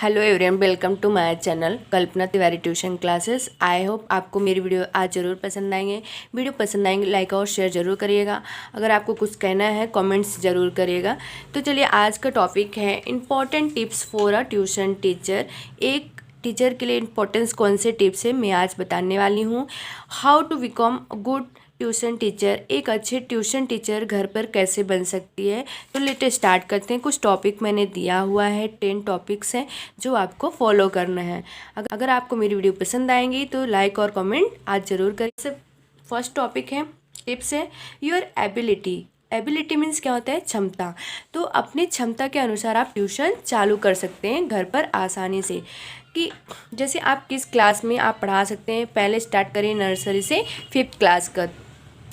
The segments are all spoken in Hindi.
Hello everyone, welcome to my channel Kalpana Tiwari tuition classes. I hope आपको मेरी वीडियो आज ज़रूर पसंद आएंगे। वीडियो पसंद आएंगे लाइक और शेयर ज़रूर करिएगा। अगर आपको कुछ कहना है कमेंट्स ज़रूर करिएगा। तो चलिए, आज का टॉपिक है important tips for a tuition teacher. एक टीचर के लिए इम्पोर्टेंस कौन से टिप्स है मैं आज बताने वाली हूँ। How to become good tuition teacher, एक अच्छे ट्यूशन टीचर घर पर कैसे बन सकती है। तो लेटे स्टार्ट करते हैं। कुछ टॉपिक मैंने दिया हुआ है, 10 टॉपिक्स हैं जो आपको फॉलो करना है। अगर आपको मेरी वीडियो पसंद आएंगी तो लाइक और कमेंट आज ज़रूर करिए। फर्स्ट टॉपिक है, टिप्स है योर एबिलिटी। एबिलिटी मीन्स क्या होता है? क्षमता। तो अपनी क्षमता के अनुसार आप ट्यूशन चालू कर सकते हैं घर पर आसानी से। कि जैसे आप किस क्लास में आप पढ़ा सकते हैं, पहले स्टार्ट करिए नर्सरी से 5th क्लास का।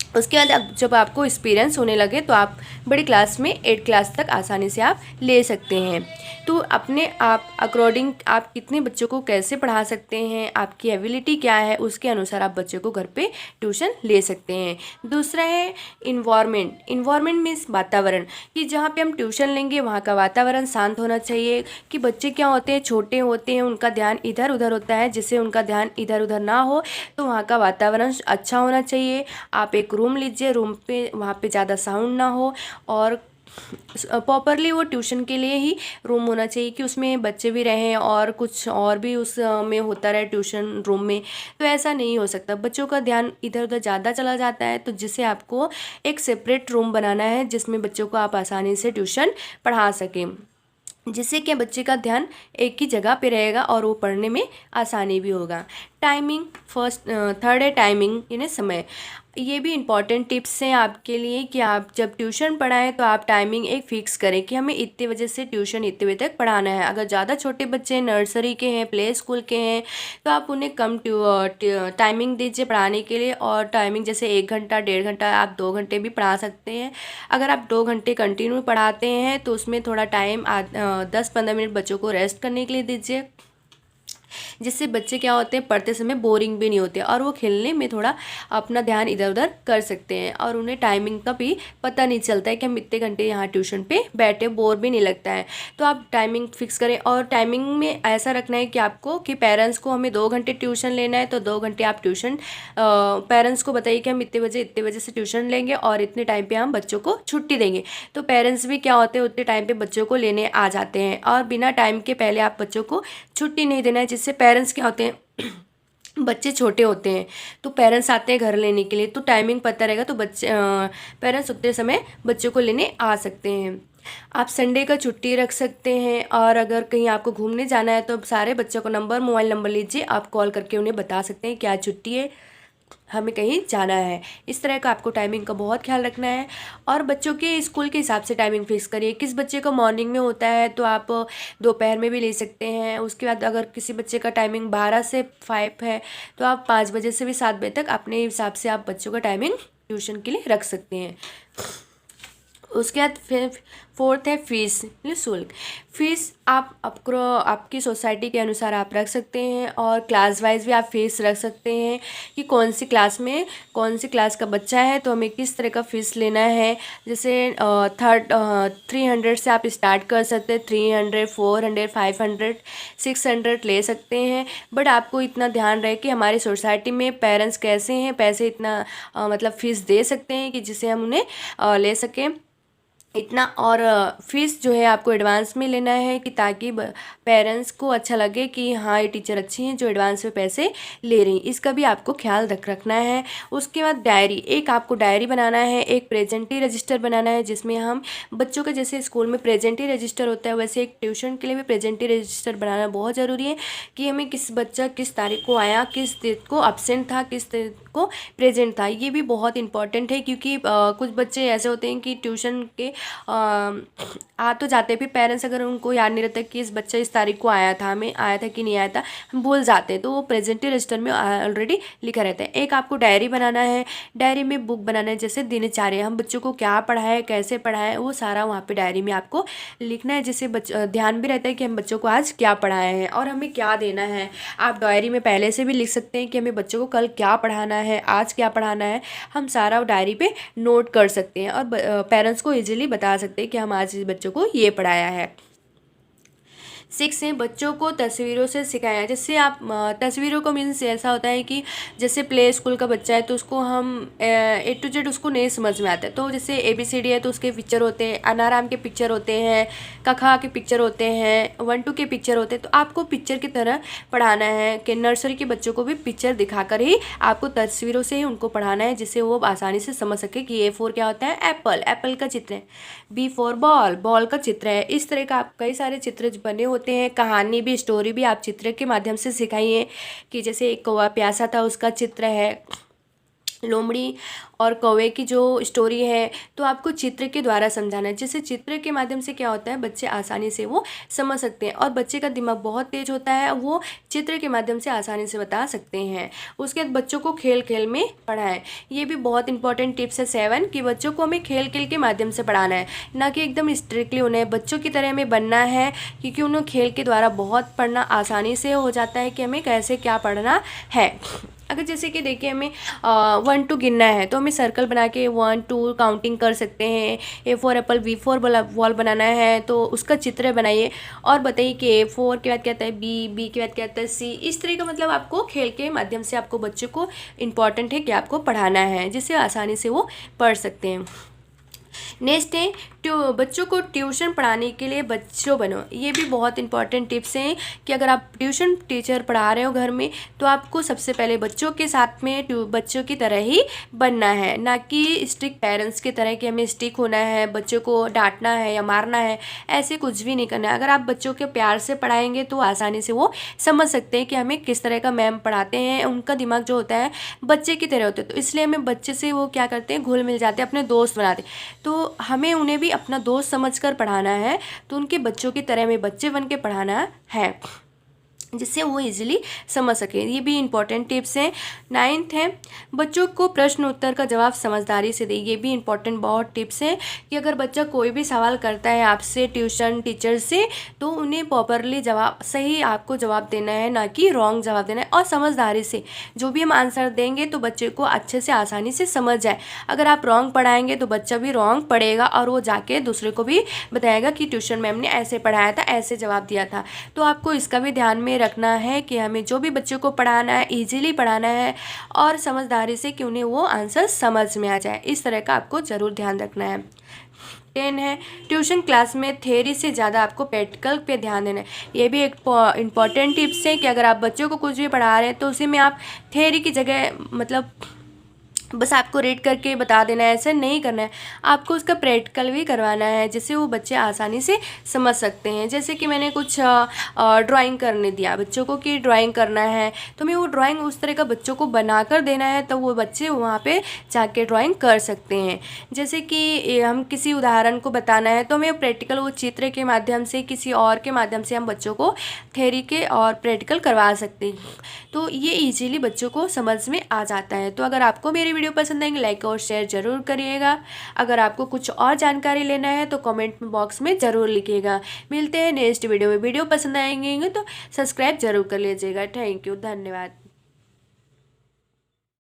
उसके बाद जब आपको एक्सपीरियंस होने लगे तो आप बड़ी क्लास में 8 क्लास तक आसानी से आप ले सकते हैं। तो अपने आप अकॉर्डिंग आप कितने बच्चों को कैसे पढ़ा सकते हैं, आपकी एबिलिटी क्या है, उसके अनुसार आप बच्चों को घर पे ट्यूशन ले सकते हैं। दूसरा है इन्वायरमेंट। इन्वायरमेंट मीन्स वातावरण, कि जहाँ पे हम ट्यूशन लेंगे वहाँ का वातावरण शांत होना चाहिए। कि बच्चे क्या होते हैं, छोटे होते हैं, उनका ध्यान इधर उधर होता है, जिससे उनका ध्यान इधर उधर ना हो। तो वहाँ का वातावरण अच्छा होना चाहिए। आप एक रूम लीजिए, रूम पे वहाँ पे ज़्यादा साउंड ना हो, और प्रॉपरली वो ट्यूशन के लिए ही रूम होना चाहिए कि उसमें बच्चे भी रहें और कुछ और भी उस में होता रहे ट्यूशन रूम में। तो ऐसा नहीं हो सकता, बच्चों का ध्यान इधर उधर ज़्यादा चला जाता है। तो जिससे आपको एक सेपरेट रूम बनाना है जिसमें बच्चों को आप आसानी से ट्यूशन पढ़ा सकें, जिससे कि बच्चे का ध्यान एक ही जगह पे रहेगा और वो पढ़ने में आसानी भी होगा। टाइमिंग थर्ड है टाइमिंग, यानी समय। ये भी इम्पॉर्टेंट टिप्स हैं आपके लिए कि आप जब ट्यूशन पढ़ाएं तो आप टाइमिंग एक फ़िक्स करें कि हमें इतने बजे से ट्यूशन इतने बजे तक पढ़ाना है। अगर ज़्यादा छोटे बच्चे नर्सरी के हैं, प्ले स्कूल के हैं, तो आप उन्हें कम टाइमिंग दीजिए पढ़ाने के लिए। और टाइमिंग जैसे 1 घंटा 1.5 घंटा, आप 2 घंटे भी पढ़ा सकते हैं। अगर आप 2 घंटे कंटिन्यू पढ़ाते हैं तो उसमें थोड़ा टाइम 10-15 मिनट बच्चों को रेस्ट करने के लिए दीजिए, जिससे बच्चे क्या होते हैं, पढ़ते समय बोरिंग भी नहीं होते और वो खेलने में थोड़ा अपना ध्यान इधर उधर कर सकते हैं। और उन्हें टाइमिंग का भी पता नहीं चलता है कि हम इतने घंटे यहाँ ट्यूशन पे बैठे, बोर भी नहीं लगता है। तो आप टाइमिंग फिक्स करें। और टाइमिंग में ऐसा रखना है कि आपको कि पेरेंट्स को हमें 2 घंटे ट्यूशन लेना है तो 2 घंटे आप ट्यूशन पेरेंट्स को बताइए कि हम इतने बजे से ट्यूशन लेंगे और इतने टाइम पे हम बच्चों को छुट्टी देंगे। तो पेरेंट्स भी क्या होते हैं, उतने टाइम पे बच्चों को लेने आ जाते हैं। और बिना टाइम के पहले आप बच्चों को छुट्टी नहीं देना है, जिससे पेरेंट्स क्या होते हैं बच्चे छोटे होते हैं तो पेरेंट्स आते हैं घर लेने के लिए, तो टाइमिंग पता रहेगा तो बच्चे पेरेंट्स उतने समय बच्चों को लेने आ सकते हैं। आप संडे का छुट्टी रख सकते हैं। और अगर कहीं आपको घूमने जाना है तो सारे बच्चों को मोबाइल नंबर लीजिए, आप कॉल करके उन्हें बता सकते हैं क्या छुट्टी है, हमें कहीं जाना है। इस तरह का आपको टाइमिंग का बहुत ख्याल रखना है। और बच्चों के स्कूल के हिसाब से टाइमिंग फिक्स करिए। किस बच्चे को मॉर्निंग में होता है तो आप दोपहर में भी ले सकते हैं। उसके बाद अगर किसी बच्चे का टाइमिंग 12 से 5 है तो आप 5 बजे से भी 7 बजे तक अपने हिसाब से आप बच्चों का टाइमिंग ट्यूशन के लिए रख सकते हैं। उसके बाद फिर फोर्थ है फीस, शुल्क। फीस आप आपकी सोसाइटी के अनुसार आप रख सकते हैं और क्लास वाइज भी आप फीस रख सकते हैं कि कौन सी क्लास में कौन सी क्लास का बच्चा है तो हमें किस तरह का फ़ीस लेना है। जैसे 300 से आप स्टार्ट कर सकते हैं, 300, 400, 500, 600 ले सकते हैं। बट आपको इतना ध्यान रहे कि हमारी सोसाइटी में पेरेंट्स कैसे हैं, पैसे इतना मतलब फ़ीस दे सकते हैं कि जिसे हम उन्हें ले सकें इतना। और फीस जो है आपको एडवांस में लेना है कि ताकि पेरेंट्स को अच्छा लगे कि हाँ ये टीचर अच्छी हैं जो एडवांस में पैसे ले रही हैं। इसका भी आपको ख्याल रखना है। उसके बाद डायरी, एक आपको डायरी बनाना है, एक प्रेजेंटी रजिस्टर बनाना है जिसमें हम बच्चों का जैसे स्कूल में प्रेजेंटी रजिस्टर होता है वैसे एक ट्यूशन के लिए भी प्रेजेंटी रजिस्टर बनाना बहुत ज़रूरी है कि हमें किस बच्चा किस तारीख को आया, किस डेट को अब्सेंट था, किस डेट को प्रेजेंट था। ये भी बहुत इंपॉर्टेंट है क्योंकि कुछ बच्चे ऐसे होते हैं कि ट्यूशन के आ तो जाते हैं, फिर पेरेंट्स अगर उनको याद नहीं रहता कि इस बच्चा इस तारीख को आया था, हमें आया था कि नहीं आया था, हम भूल जाते हैं। तो वो प्रेजेंटी रजिस्टर में ऑलरेडी लिखा रहता है। एक आपको डायरी बनाना है, डायरी में बुक बनाना है जैसे दिनचर्या, हम बच्चों को क्या पढ़ाए, कैसे पढ़ाए, वो सारा वहाँ पे डायरी में आपको लिखना है, जिससे ध्यान भी रहता है कि हम बच्चों को आज क्या पढ़ाए हैं और हमें क्या देना है। आप डायरी में पहले से भी लिख सकते हैं कि हमें बच्चों को कल क्या पढ़ाना है, आज क्या पढ़ाना है, हम सारा डायरी पे नोट कर सकते हैं और पेरेंट्स को इजीली बता सकते हैं कि हम आज इस बच्चों को ये पढ़ाया है। 6 है बच्चों को तस्वीरों से सिखाया। जैसे आप तस्वीरों को मीन्स ऐसा होता है कि जैसे प्ले स्कूल का बच्चा है तो उसको हम A to Z उसको नहीं समझ में आता है। तो जैसे ABCD है तो उसके पिक्चर होते हैं, अनाराम के पिक्चर होते हैं, कखा के पिक्चर होते हैं, 1 2 के पिक्चर होते हैं। तो आपको पिक्चर की तरह पढ़ाना है कि नर्सरी के बच्चों को भी पिक्चर दिखाकर ही आपको तस्वीरों से ही उनको पढ़ाना है, जिससे वो आसानी से समझ सके कि A4 क्या होता है, एप्पल, एप्पल का चित्र है, B for बॉल, बॉल का चित्र है। इस तरह का आप कई सारे चित्र बने होते हैं। कहानी भी, स्टोरी भी आप चित्र के माध्यम से सिखाइए कि जैसे एक कौवा प्यासा था उसका चित्र है, लोमड़ी और कौवे की जो स्टोरी है, तो आपको चित्र के द्वारा समझाना है। जैसे चित्र के माध्यम से क्या होता है, बच्चे आसानी से वो समझ सकते हैं और बच्चे का दिमाग बहुत तेज होता है, वो चित्र के माध्यम से आसानी से बता सकते हैं। उसके बाद बच्चों को खेल खेल में पढ़ाएं। ये भी बहुत इंपॉर्टेंट टिप्स है 7 कि बच्चों को हमें खेल खेल के माध्यम से पढ़ाना है, ना कि एकदम स्ट्रिक्टली उन्हें बच्चों की तरह हमें बनना है, क्योंकि उन्हें खेल के द्वारा बहुत पढ़ना आसानी से हो जाता है कि हमें कैसे क्या पढ़ना है। अगर जैसे कि देखिए हमें 1 2 गिनना है तो हमें सर्कल बना के 1 2 काउंटिंग कर सकते हैं। A for apple, B for ball बनाना है तो उसका चित्र बनाइए और बताइए कि A4 के बाद क्या आता है, B के बाद क्या आता है, C। इस तरह का मतलब आपको खेल के माध्यम से आपको बच्चों को इम्पॉर्टेंट है कि आपको पढ़ाना है, जिससे आसानी से वो पढ़ सकते हैं। नेक्स्ट है बच्चों को ट्यूशन पढ़ाने के लिए बच्चों बनो। ये भी बहुत इंपॉर्टेंट टिप्स हैं कि अगर आप ट्यूशन टीचर पढ़ा रहे हो घर में तो आपको सबसे पहले बच्चों के साथ में बच्चों की तरह ही बनना है, ना कि स्ट्रिक्ट पेरेंट्स की तरह कि हमें स्ट्रिक्ट होना है, बच्चों को डांटना है या मारना है, ऐसे कुछ भी नहीं करना है। अगर आप बच्चों के प्यार से पढ़ाएंगे तो आसानी से वो समझ सकते हैं कि हमें किस तरह का मैम पढ़ाते हैं। उनका दिमाग जो होता है बच्चे की तरह होता है, तो इसलिए हमें बच्चे से वो क्या करते हैं, घुल मिल जाते हैं, अपने दोस्त बनाते हैं। तो हमें उन्हें भी अपना दोस्त समझकर पढ़ाना है, तो उनके बच्चों की तरह में बच्चे बन के पढ़ाना है, जिससे वो इजीली समझ सके। ये भी इंपॉर्टेंट टिप्स हैं। 9th है बच्चों को प्रश्न उत्तर का जवाब समझदारी से दे। ये भी इंपॉर्टेंट बहुत टिप्स हैं कि अगर बच्चा कोई भी सवाल करता है आपसे ट्यूशन टीचर से तो उन्हें प्रॉपरली जवाब, सही आपको जवाब देना है, ना कि रॉन्ग जवाब देना है, और समझदारी से जो भी हम आंसर देंगे तो बच्चे को अच्छे से आसानी से समझ जाए। अगर आप रॉन्ग पढ़ाएंगे तो बच्चा भी रॉन्ग पढ़ेगा और वो जाके दूसरे को भी बताएगा कि ट्यूशन मैम ने ऐसे पढ़ाया था, ऐसे जवाब दिया था। तो आपको इसका भी ध्यान में रखना है कि हमें जो भी बच्चों को पढ़ाना है इजीली पढ़ाना है और समझदारी से कि उन्हें वो आंसर समझ में आ जाए। इस तरह का आपको ज़रूर ध्यान रखना है। 10 है ट्यूशन क्लास में थ्योरी से ज़्यादा आपको प्रैक्टिकल पे ध्यान देना है। ये भी एक इम्पॉर्टेंट टिप्स है कि अगर आप बच्चों को कुछ भी पढ़ा रहे हैं तो उसी में आप थ्योरी की जगह मतलब बस आपको रीड करके बता देना है, ऐसा नहीं करना है, आपको उसका प्रैक्टिकल भी करवाना है, जिससे वो बच्चे आसानी से समझ सकते हैं। जैसे कि मैंने कुछ ड्राइंग करने दिया बच्चों को कि ड्राइंग करना है, तो मैं वो ड्राइंग उस तरह का बच्चों को बनाकर देना है, तो वो बच्चे वहाँ पे जाके ड्राइंग कर सकते हैं। जैसे कि हम किसी उदाहरण को बताना है तो हमें प्रैक्टिकल वो चित्र के माध्यम से, किसी और के माध्यम से हम बच्चों को थ्योरी के और प्रैक्टिकल करवा सकते हैं, तो ये ईजीली बच्चों को समझ में आ जाता है। तो अगर आपको मेरी वीडियो पसंद आएंगे लाइक और शेयर जरूर करिएगा। अगर आपको कुछ और जानकारी लेना है तो कमेंट बॉक्स में ज़रूर लिखिएगा। मिलते हैं नेक्स्ट वीडियो में। वीडियो पसंद आएंगे तो सब्सक्राइब जरूर कर लीजिएगा। थैंक यू, धन्यवाद।